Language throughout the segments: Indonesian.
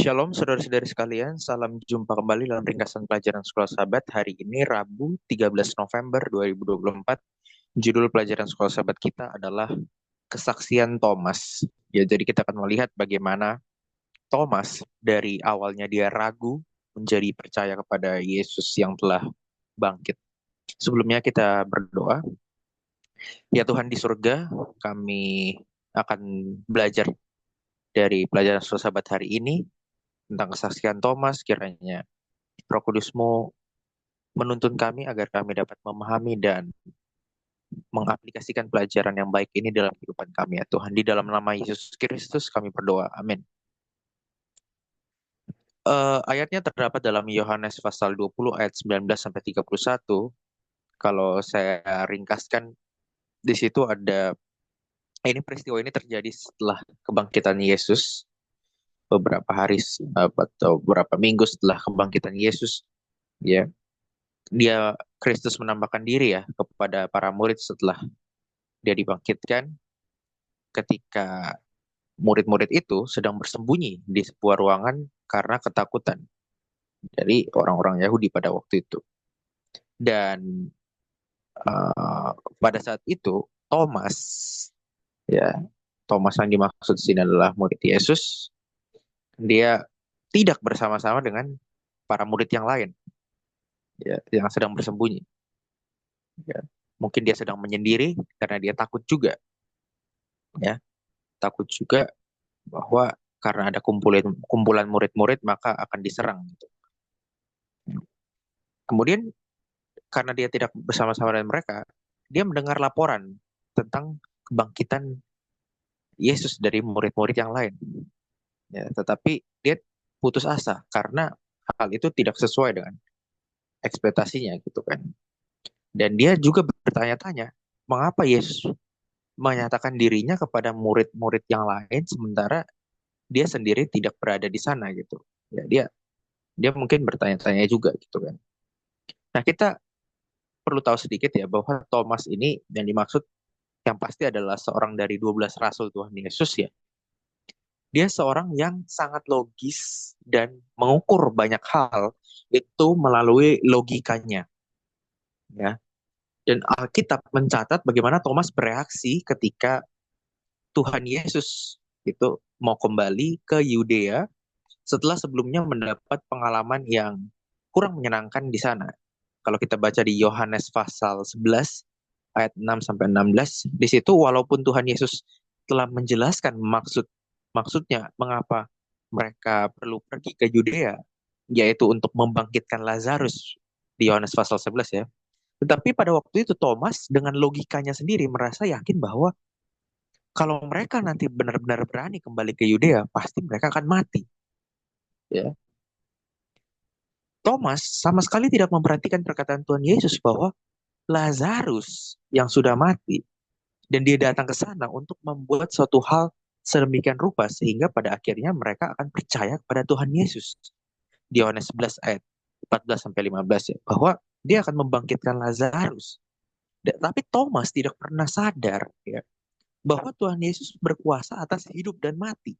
Shalom saudara-saudari sekalian, salam jumpa kembali dalam ringkasan pelajaran Sekolah Sahabat hari ini Rabu 13 November 2024. Judul pelajaran Sekolah Sahabat kita adalah Kesaksian Thomas. Ya, jadi kita akan melihat bagaimana Thomas dari awalnya dia ragu menjadi percaya kepada Yesus yang telah bangkit. Sebelumnya kita berdoa. Ya Tuhan di surga, kami akan belajar dari pelajaran Sekolah Sahabat hari ini tentang kesaksian Thomas. Kiranya Roh Kudus-Mu menuntun kami agar kami dapat memahami dan mengaplikasikan pelajaran yang baik ini dalam kehidupan kami ya Tuhan. Di dalam nama Yesus Kristus kami berdoa. Amin. Ayatnya terdapat dalam Yohanes pasal 20 ayat 19 sampai 31. Kalau saya ringkaskan, di situ ada peristiwa ini terjadi setelah kebangkitan Yesus, beberapa hari atau beberapa minggu setelah kebangkitan Yesus, ya. Dia Kristus menambahkan diri ya kepada para murid setelah dia dibangkitkan, ketika murid-murid itu sedang bersembunyi di sebuah ruangan karena ketakutan dari orang-orang Yahudi pada waktu itu. Dan pada saat itu Thomas, ya, Thomas yang dimaksud di sini adalah murid Yesus. Dia tidak bersama-sama dengan para murid yang lain, ya, yang sedang bersembunyi. Ya. Mungkin dia sedang menyendiri karena dia takut juga, ya, takut juga bahwa karena ada kumpulan murid-murid maka akan diserang gitu. Kemudian karena dia tidak bersama-sama dengan mereka, dia mendengar laporan tentang kebangkitan Yesus dari murid-murid yang lain. Ya, tetapi dia putus asa karena hal itu tidak sesuai dengan ekspektasinya gitu kan. Dan dia juga bertanya-tanya, mengapa Yesus menyatakan dirinya kepada murid-murid yang lain sementara dia sendiri tidak berada di sana gitu. Ya, dia mungkin bertanya-tanya juga gitu kan. Nah, kita perlu tahu sedikit ya bahwa Thomas ini yang dimaksud yang pasti adalah seorang dari 12 rasul Tuhan Yesus ya. Dia seorang yang sangat logis dan mengukur banyak hal itu melalui logikanya, ya. Dan Alkitab mencatat bagaimana Thomas bereaksi ketika Tuhan Yesus itu mau kembali ke Yudea setelah sebelumnya mendapat pengalaman yang kurang menyenangkan di sana. Kalau kita baca di Yohanes pasal 11 ayat 6 sampai 16, di situ walaupun Tuhan Yesus telah menjelaskan maksudnya mengapa mereka perlu pergi ke Yudea, yaitu untuk membangkitkan Lazarus di Yohanes pasal 11 ya. Tetapi pada waktu itu Thomas dengan logikanya sendiri merasa yakin bahwa kalau mereka nanti benar-benar berani kembali ke Yudea, pasti mereka akan mati. Ya. Thomas sama sekali tidak memperhatikan perkataan Tuhan Yesus bahwa Lazarus yang sudah mati dan dia datang ke sana untuk membuat suatu hal sedemikian rupa sehingga pada akhirnya mereka akan percaya kepada Tuhan Yesus. Di Yohanes 11 ayat 14 sampai 15 ya, bahwa dia akan membangkitkan Lazarus. Tapi Thomas tidak pernah sadar ya bahwa Tuhan Yesus berkuasa atas hidup dan mati.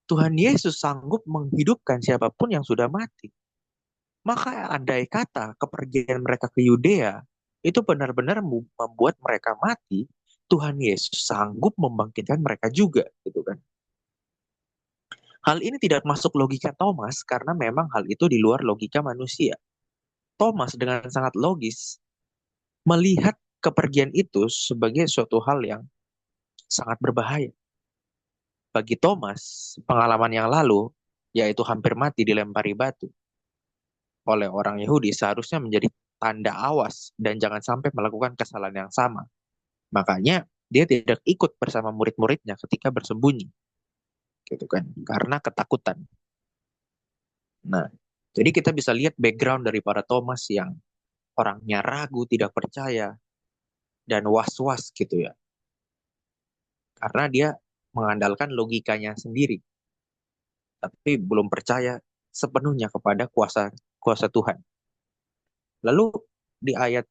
Tuhan Yesus sanggup menghidupkan siapapun yang sudah mati. Maka andai kata kepergian mereka ke Yudea itu benar-benar membuat mereka mati, Tuhan Yesus sanggup membangkitkan mereka juga, gitu kan. Hal ini tidak masuk logika Thomas karena memang hal itu di luar logika manusia. Thomas dengan sangat logis melihat kepergian itu sebagai suatu hal yang sangat berbahaya. Bagi Thomas, pengalaman yang lalu, yaitu hampir mati dilempari batu oleh orang Yahudi, seharusnya menjadi tanda awas dan jangan sampai melakukan kesalahan yang sama. Makanya dia tidak ikut bersama murid-muridnya ketika bersembunyi, gitu kan, karena ketakutan. Nah, jadi kita bisa lihat background dari para Thomas yang orangnya ragu, tidak percaya, dan was-was gitu ya. Karena dia mengandalkan logikanya sendiri, tapi belum percaya sepenuhnya kepada kuasa kuasa Tuhan. Lalu di ayat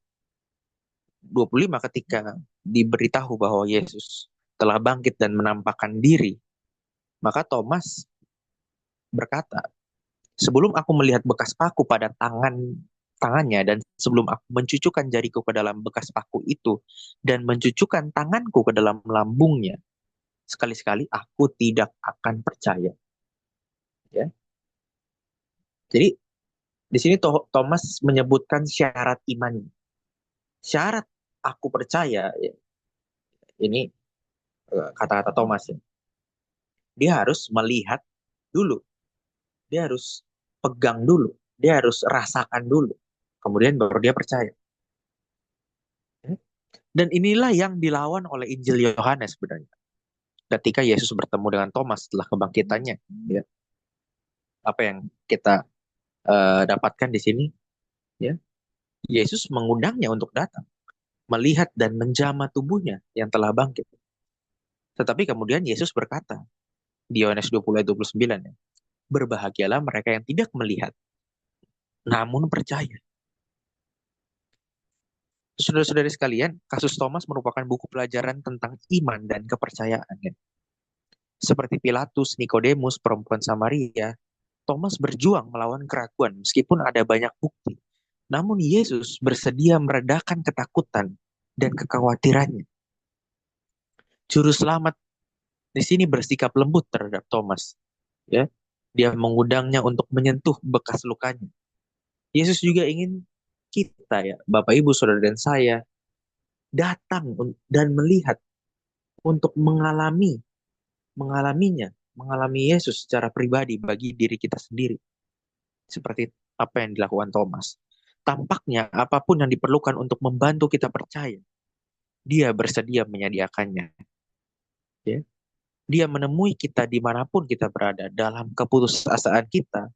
25 ketika diberitahu bahwa Yesus telah bangkit dan menampakkan diri, maka Thomas berkata, sebelum aku melihat bekas paku pada tangannya dan sebelum aku mencucukkan jariku ke dalam bekas paku itu dan mencucukkan tanganku ke dalam lambungnya, sekali-sekali aku tidak akan percaya. Ya. Jadi di sini Thomas menyebutkan syarat iman. Syarat aku percaya, ya, ini kata-kata Thomas ya. Dia harus melihat dulu, dia harus pegang dulu, dia harus rasakan dulu, kemudian baru dia percaya. Dan inilah yang dilawan oleh Injil Yohanes sebenarnya. Ketika Yesus bertemu dengan Thomas setelah kebangkitannya, ya, apa yang kita dapatkan di sini, ya, Yesus mengundangnya untuk datang, melihat dan menjamah tubuhnya yang telah bangkit. Tetapi kemudian Yesus berkata di Yohanes 20 ayat 29, ya, berbahagialah mereka yang tidak melihat, namun percaya. Saudara-saudari sekalian, kasus Thomas merupakan buku pelajaran tentang iman dan kepercayaan. Ya. Seperti Pilatus, Nikodemus, perempuan Samaria, Thomas berjuang melawan keraguan meskipun ada banyak bukti. Namun Yesus bersedia meredakan ketakutan dan kekhawatirannya. Juru selamat di sini bersikap lembut terhadap Thomas. Ya, dia mengundangnya untuk menyentuh bekas lukanya. Yesus juga ingin kita, ya, Bapak Ibu, Saudara dan saya, datang dan melihat untuk mengalami Yesus secara pribadi bagi diri kita sendiri. Seperti apa yang dilakukan Thomas. Tampaknya apapun yang diperlukan untuk membantu kita percaya, dia bersedia menyediakannya. Ya. Dia menemui kita dimanapun kita berada, dalam keputusasaan kita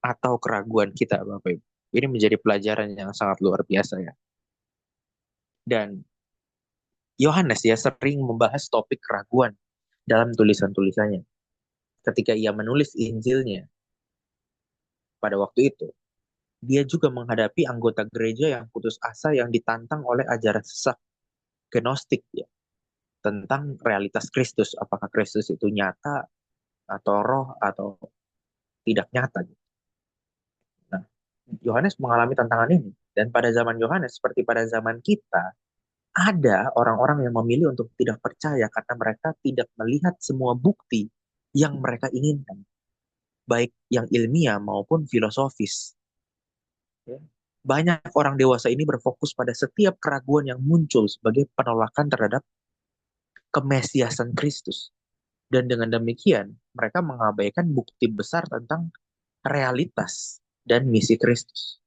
atau keraguan kita, Bapak Ibu. Ini menjadi pelajaran yang sangat luar biasa ya. Dan Yohanes ya sering membahas topik keraguan dalam tulisan-tulisannya. Ketika ia menulis Injilnya pada waktu itu, dia juga menghadapi anggota gereja yang putus asa yang ditantang oleh ajaran sesat Gnostik ya, tentang realitas Kristus, apakah Kristus itu nyata atau roh atau tidak nyata. Nah, Yohanes mengalami tantangan ini dan pada zaman Yohanes seperti pada zaman kita ada orang-orang yang memilih untuk tidak percaya karena mereka tidak melihat semua bukti yang mereka inginkan, baik yang ilmiah maupun filosofis. Ya. Banyak orang dewasa ini berfokus pada setiap keraguan yang muncul sebagai penolakan terhadap kemesiasan Kristus. Dan dengan demikian, mereka mengabaikan bukti besar tentang realitas dan misi Kristus.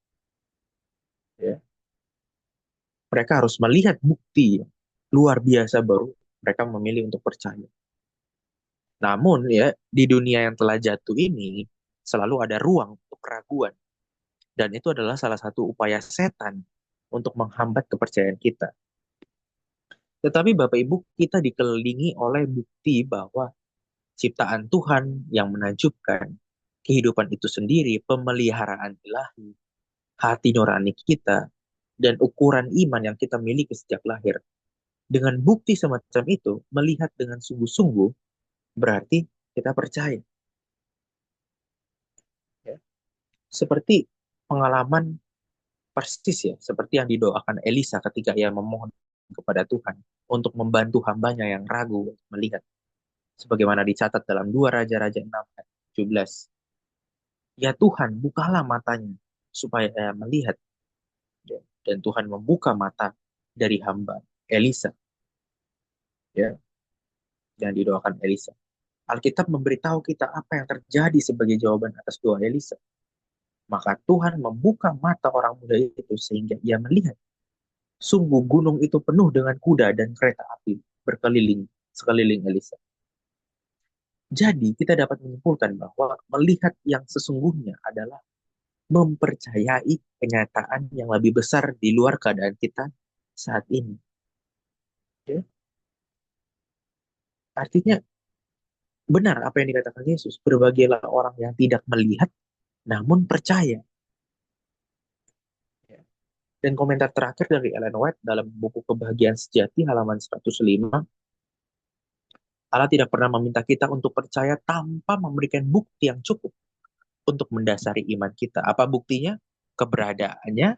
Ya. Mereka harus melihat bukti luar biasa baru mereka memilih untuk percaya. Namun ya, di dunia yang telah jatuh ini, selalu ada ruang untuk keraguan. Dan itu adalah salah satu upaya setan untuk menghambat kepercayaan kita. Tetapi Bapak Ibu, kita dikelilingi oleh bukti bahwa ciptaan Tuhan yang menakjubkan, kehidupan itu sendiri, pemeliharaan ilahi, hati nurani kita, dan ukuran iman yang kita miliki sejak lahir. Dengan bukti semacam itu, melihat dengan sungguh-sungguh, berarti kita percaya. Ya. Seperti pengalaman persis ya, seperti yang didoakan Elisa ketika ia memohon kepada Tuhan untuk membantu hambanya yang ragu melihat. Sebagaimana dicatat dalam 2 Raja-Raja 6 ayat 17. Ya Tuhan, bukalah matanya supaya ia melihat. Ya. Dan Tuhan membuka mata dari hamba Elisa. Ya, yang didoakan Elisa. Alkitab memberitahu kita apa yang terjadi sebagai jawaban atas doa Elisa. Maka Tuhan membuka mata orang muda itu sehingga ia melihat. Sungguh gunung itu penuh dengan kuda dan kereta api berkeliling sekeliling Elisa. Jadi kita dapat menyimpulkan bahwa melihat yang sesungguhnya adalah mempercayai kenyataan yang lebih besar di luar keadaan kita saat ini. Ya. Artinya benar apa yang dikatakan Yesus, berbahagialah orang yang tidak melihat namun percaya. Ya. Dan komentar terakhir dari Ellen White dalam buku Kebahagiaan Sejati halaman 105, Allah tidak pernah meminta kita untuk percaya tanpa memberikan bukti yang cukup untuk mendasari iman kita. Apa buktinya? Keberadaannya,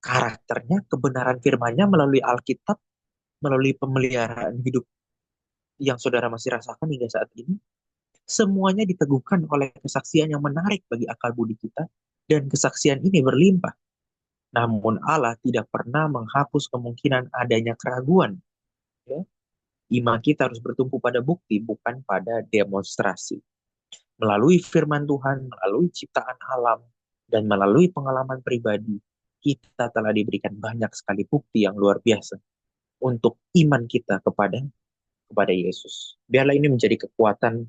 karakternya, kebenaran firman-Nya melalui Alkitab, melalui pemeliharaan hidup yang saudara masih rasakan hingga saat ini. Semuanya diteguhkan oleh kesaksian yang menarik bagi akal budi kita, dan kesaksian ini berlimpah. Namun Allah tidak pernah menghapus kemungkinan adanya keraguan. Ya. Iman kita harus bertumpu pada bukti, bukan pada demonstrasi. Melalui firman Tuhan, melalui ciptaan alam, dan melalui pengalaman pribadi, kita telah diberikan banyak sekali bukti yang luar biasa untuk iman kita kepada Yesus. Biarlah ini menjadi kekuatan,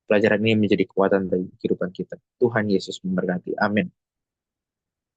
pelajaran ini menjadi kekuatan bagi kehidupan kita. Tuhan Yesus memberkati. Amin.